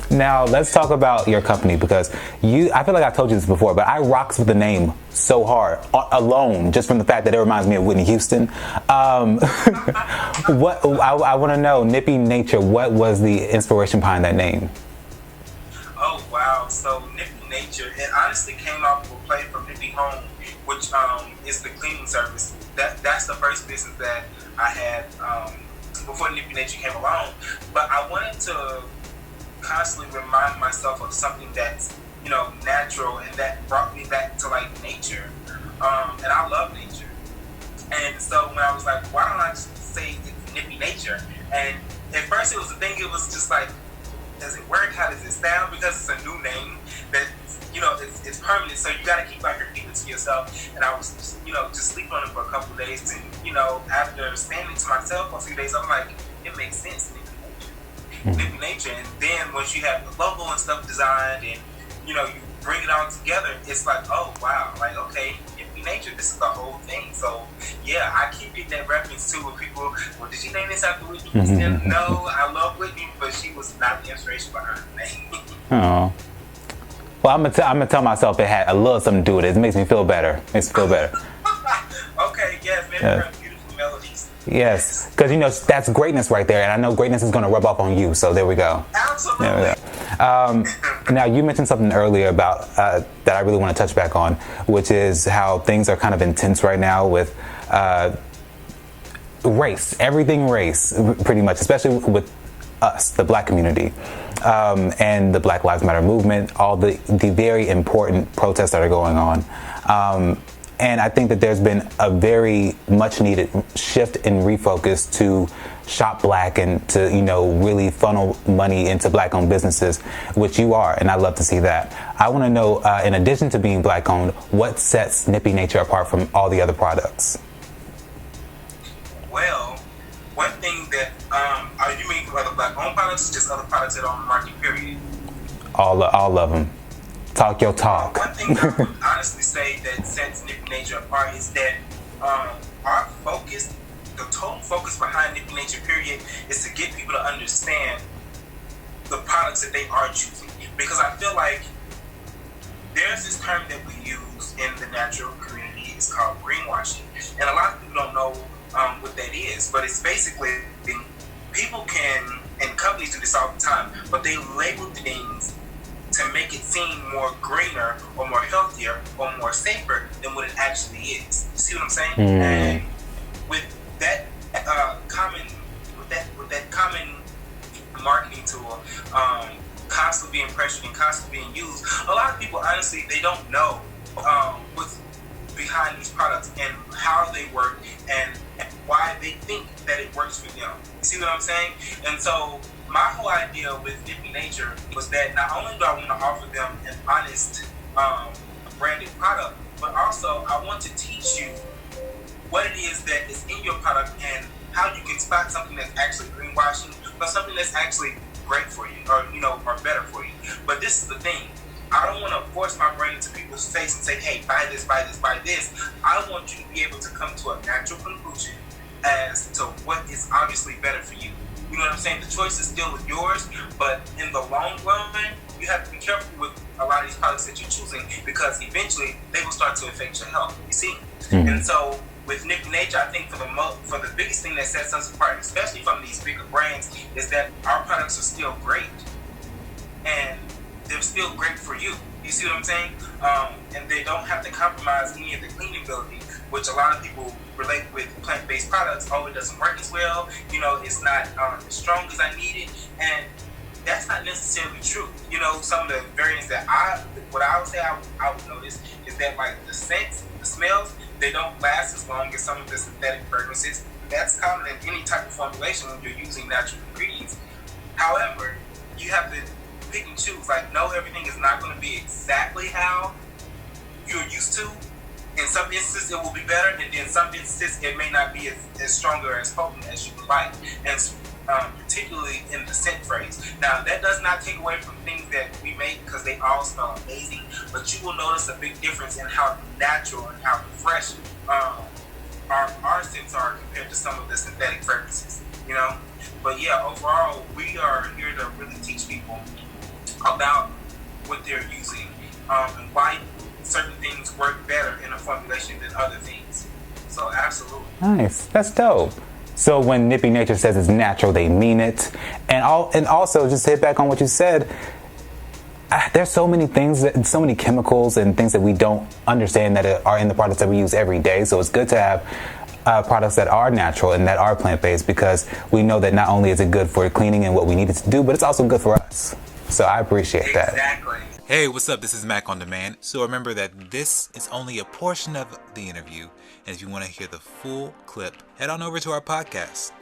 Now let's talk about your company, because I feel like I told you this before, but I rocks with the name so hard alone, just from the fact that it reminds me of Whitney Houston. What I want to know, Nippy Nature, what was the inspiration behind that name? Oh wow, so Nippy Nature, it honestly came off of a play from Nippy Home, which is the cleaning service. That's the first business that I had before Nippy Nature came along. But I wanted to constantly remind myself of something that's, natural, and that brought me back to like nature. And I love nature. And so when I was like, why don't I just say it's Nippy Nature? And at first it was a thing, it was just like, does it work? How does it sound? Because it's a new name that, it's permanent. So you got to keep like repeating it to yourself. And I was, just sleeping on it for a couple of days. And, after saying it to myself for a few days, I'm like, it makes sense. Nippy Nature. And then once you have the logo and stuff designed, and you bring it all together, it's like, oh wow, like, okay, Nippy Nature, this is the whole thing. So yeah, I keep getting that reference too with people. Well, did you name this after Whitney Houston? No, I love Whitney, but she was not the inspiration behind the name. Oh. Well, I'm gonna tell myself it had a little something to do with it. It makes me feel better. Makes me feel better. Okay, yes, maybe her beautiful melodies. Yes, because that's greatness right there, and I know greatness is going to rub off on you. So there we go. Absolutely. There we go. Now you mentioned something earlier about that I really want to touch back on, which is how things are kind of intense right now with race, everything race, pretty much, especially with us, the Black community, and the Black Lives Matter movement, all the very important protests that are going on. And I think that there's been a very much needed shift in refocus to shop Black and to, really funnel money into Black owned businesses, which you are. And I love to see that. I want to know, in addition to being Black owned, what sets Nippy Nature apart from all the other products? Well, one thing that, are you mean other Black owned products or just other products that are on the market, period? All of them. Talk your talk. One thing I would honestly say that sets Nippy Nature apart is that our focus, the total focus behind Nippy Nature, period, is to get people to understand the products that they are choosing. Because I feel like there's this term that we use in the natural community. It's called greenwashing. And a lot of people don't know what that is. But it's basically, people can, and companies do this all the time, but they label things to make it seem more greener or more healthier or more safer than what it actually is. You see what I'm saying? And with that common marketing tool constantly being pressured and constantly being used, a lot of people honestly, they don't know what's behind these products and how they work and why they think that it works for them. You see what I'm saying? And so my whole idea with Nippy Nature was that not only do I want to offer them an honest branded product, but also I want to teach you what it is that is in your product and how you can spot something that's actually greenwashing or something that's actually great for you or better for you. But this is the thing. I don't want to force my brand into people's face and say, hey, buy this, buy this, buy this. I want you to be able to come to a natural conclusion as to what is obviously better for you. You know what I'm saying? The choice is still yours, but in the long run, you have to be careful with a lot of these products that you're choosing because eventually they will start to affect your health. You see? And so with Nippy Nature, I think for the biggest thing that sets us apart, especially from these bigger brands, is that our products are still great and they're still great for you. You see what I'm saying? And they don't have to compromise any of the cleaning ability, which a lot of people relate with plant-based products. Oh, it doesn't work as well. It's not as strong as I need it. And that's not necessarily true. Some of the variants that I would say I would notice is that like the scents, the smells, they don't last as long as some of the synthetic fragrances. That's common in any type of formulation when you're using natural ingredients. However, you have to pick and choose. Like, no, everything is not going to be exactly how you're used to. In some instances, it will be better, and in some instances, it may not be as strong or as potent as you would like, and particularly in the scent phrase. Now, that does not take away from things that we make because they all smell amazing, but you will notice a big difference in how natural and how fresh our scents are compared to some of the synthetic fragrances. you know. But yeah, overall, we are here to really teach people about what they're using, and why certain things work better in a formulation than other things. So absolutely. Nice. That's dope. So when Nippy Nature says it's natural, they mean it. And also, just to hit back on what you said, there's so many things, so many chemicals and things that we don't understand that are in the products that we use every day. So it's good to have products that are natural and that are plant-based, because we know that not only is it good for cleaning and what we need it to do, but it's also good for us. So I appreciate that. Exactly. Hey, what's up? This is Mac on Demand. So remember that this is only a portion of the interview. And if you want to hear the full clip, head on over to our podcast.